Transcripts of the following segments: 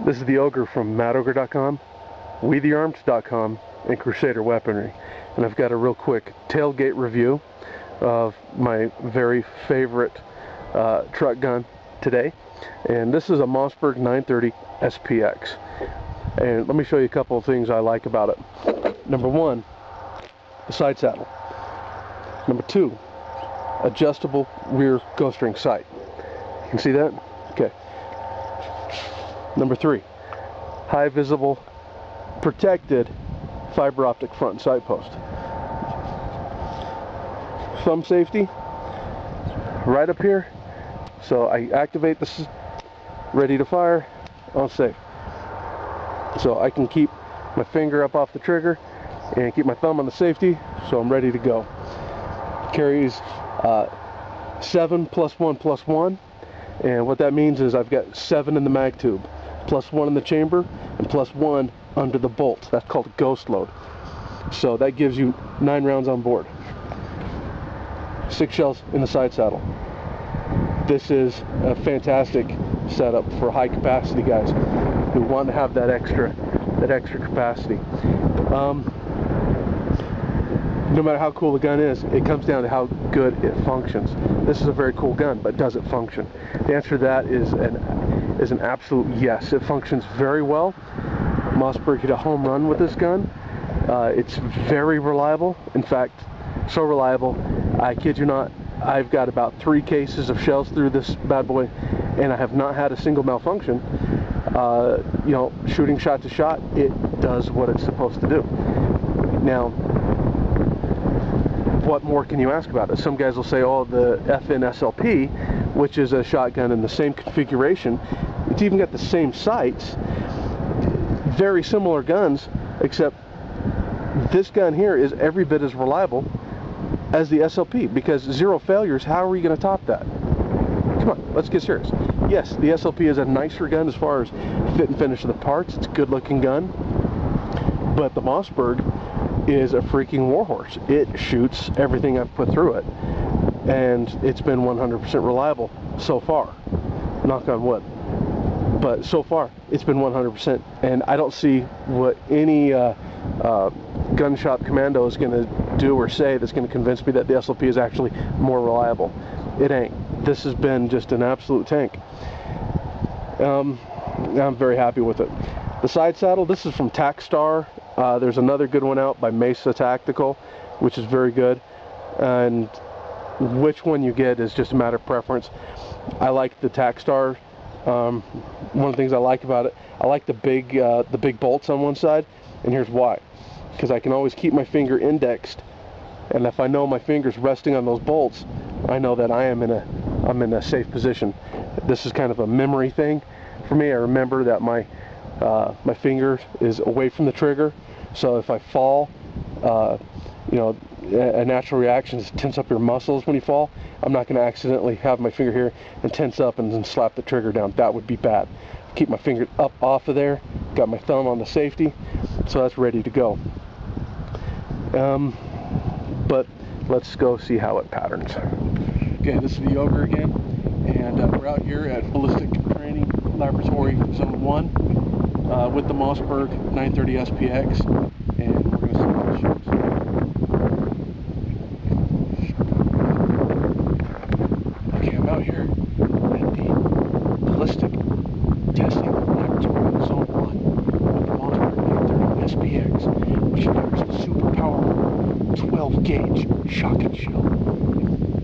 This is the Ogre from madogre.com, wethearms.com, and Crusader Weaponry. And I've got a real quick tailgate review of my very favorite truck gun today. And this is a Mossberg 930 SPX. And let me show you a couple of things I like about it. Number one, the side saddle. Number two, adjustable rear ghost ring sight. You can see that? Okay. Number three, high visible, protected fiber optic front and side post. Thumb safety, right up here. So I activate this, ready to fire, all safe. So I can keep my finger up off the trigger and keep my thumb on the safety, so I'm ready to go. Carries 7 plus 1 plus 1, and what that means is I've got 7 in the mag tube, plus 1 in the chamber, and plus 1 under the bolt. That's called a ghost load. So that gives you 9 rounds on board. 6 shells in the side saddle. This is a fantastic setup for high capacity guys who want to have that extra capacity. No matter how cool the gun is, it comes down to how good it functions. This is a very cool gun, but does it function? The answer to that is an absolute yes. It functions very well. Mossberg hit a home run with this gun. It's very reliable. In fact, so reliable, I kid you not, I've got about 3 cases of shells through this bad boy, and I have not had a single malfunction. You know, shooting shot to shot, it does what it's supposed to do. Now, what more can you ask about it? Some guys will say, oh, the FN SLP, which is a shotgun in the same configuration, it's even got the same sights, very similar guns, except this gun here is every bit as reliable as the SLP, because 0 failures. How are you going to top that? Come on, let's get serious. Yes, the SLP is a nicer gun as far as fit and finish of the parts. It's a good looking gun, but the Mossberg is a freaking warhorse. It shoots everything I've put through it, and it's been 100% reliable so far, knock on wood. But so far it's been 100%, and I don't see what any gun shop commando is going to do or say that's going to convince me that the SLP is actually more reliable. It ain't. This has been just an absolute tank. I'm very happy with it. The side saddle, this is from Tacstar. There's another good one out by Mesa Tactical, which is very good, and which one you get is just a matter of preference. I like the Tacstar. One of the things I like about it, I like the big bolts on one side, and here's why. Because I can always keep my finger indexed, and if I know my finger's resting on those bolts, I know that I'm in a safe position. This is kind of a memory thing for me. I remember that my finger is away from the trigger, so if I fall, you know, a natural reaction is to tense up your muscles when you fall. I'm not going to accidentally have my finger here and tense up and then slap the trigger down. That would be bad. Keep my finger up off of there, got my thumb on the safety, so that's ready to go. But let's go see how it patterns. Okay, this is the Ogre again, and we're out here at Ballistic Training Laboratory Zone 1 with the Mossberg 930 SPX, and we're going to see how it shoots. Okay, I'm out here at the Ballistic Testing Laboratory Zone 1 with the Mossberg 930 SPX, which carries a super powerful 12-gauge shotgun shell.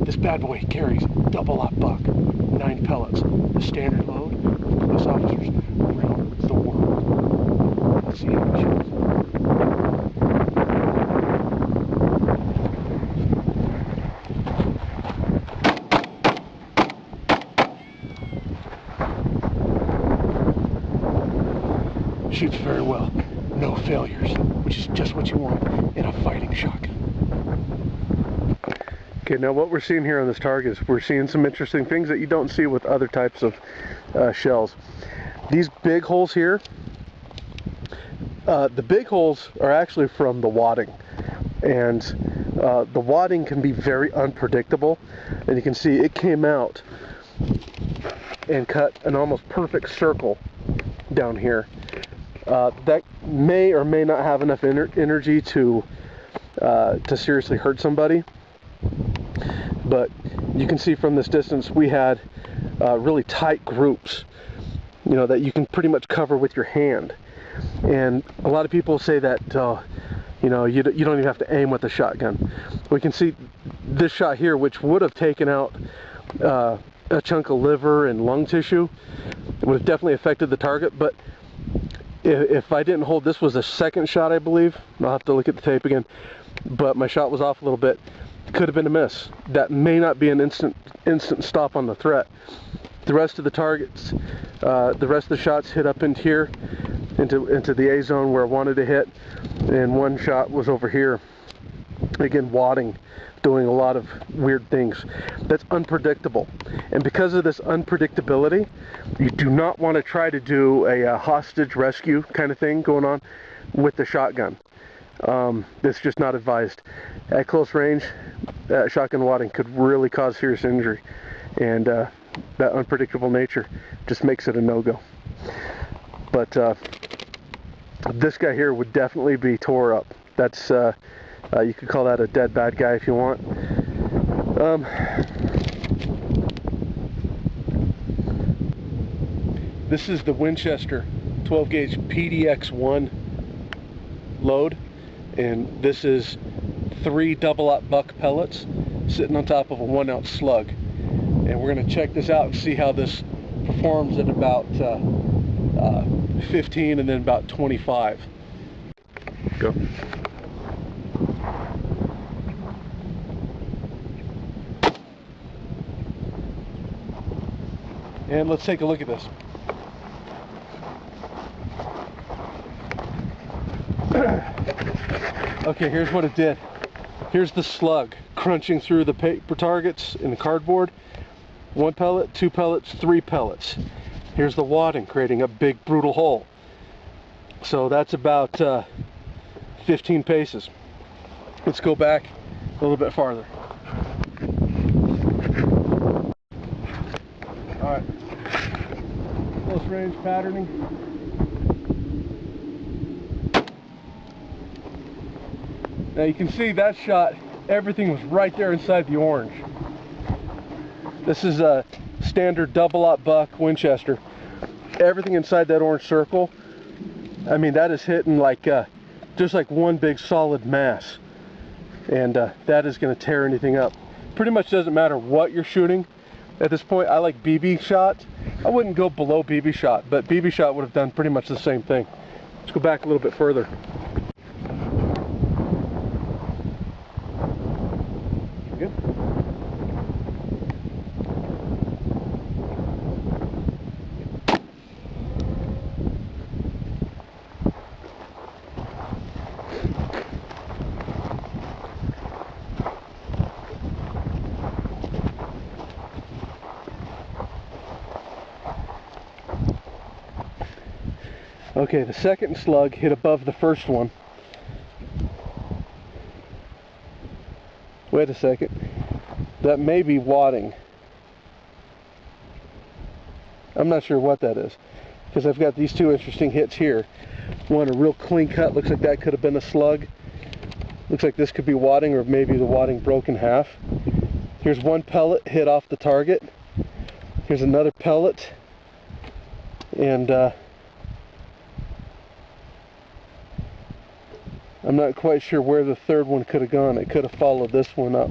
This bad boy carries double-aught buck, 9 pellets, the standard load of police officers around the world. Let's see how it shoots. Shoots very well, no failures, which is just what you want in a fighting shotgun. Okay, now what we're seeing here on this target is we're seeing some interesting things that you don't see with other types of shells. These big holes here, the big holes are actually from the wadding, and the wadding can be very unpredictable, and you can see it came out and cut an almost perfect circle down here. That may or may not have enough energy to seriously hurt somebody. But you can see from this distance we had really tight groups, you know, that you can pretty much cover with your hand. And a lot of people say that you know, you don't even have to aim with a shotgun. We can see this shot here, which would have taken out a chunk of liver and lung tissue. It would have definitely affected the target. But if I didn't hold, this was a second shot, I believe. I'll have to look at the tape again. But my shot was off a little bit. Could have been a miss. That may not be an instant stop on the threat. The rest of the targets, the rest of the shots hit up into here, into the A zone where I wanted to hit, and one shot was over here. Again, wadding, doing a lot of weird things. That's unpredictable, and because of this unpredictability, you do not want to try to do a hostage rescue kind of thing going on with the shotgun. It's just not advised. At close range, shotgun wadding could really cause serious injury, and that unpredictable nature just makes it a no-go. But this guy here would definitely be tore up. That's you could call that a dead bad guy if you want. This is the Winchester 12 gauge PDX-1 load, and this is 3 double-aught buck pellets sitting on top of a 1-ounce slug. And we're going to check this out and see how this performs at about 15 and then about 25. Go. And let's take a look at this. Okay, here's what it did. Here's the slug crunching through the paper targets in the cardboard. 1 pellet, 2 pellets, 3 pellets. Here's the wadding creating a big brutal hole. So that's about 15 paces. Let's go back a little bit farther. Alright, close range patterning. Now you can see that shot, everything was right there inside the orange. This is a standard double-aught buck Winchester. Everything inside that orange circle, I mean, that is hitting like just like one big solid mass, and that is going to tear anything up. Pretty much doesn't matter what you're shooting at this point. I like BB shot. I wouldn't go below BB shot, but BB shot would have done pretty much the same thing. Let's go back a little bit further. Good. Okay, the second slug hit above the first one. Wait a second. That may be wadding. I'm not sure what that is, because I've got these two interesting hits here. One, a real clean cut, looks like that could have been a slug. Looks like this could be wadding, or maybe the wadding broke in half. Here's one pellet hit off the target. Here's another pellet. And I'm not quite sure where the third one could have gone. It could have followed this one up.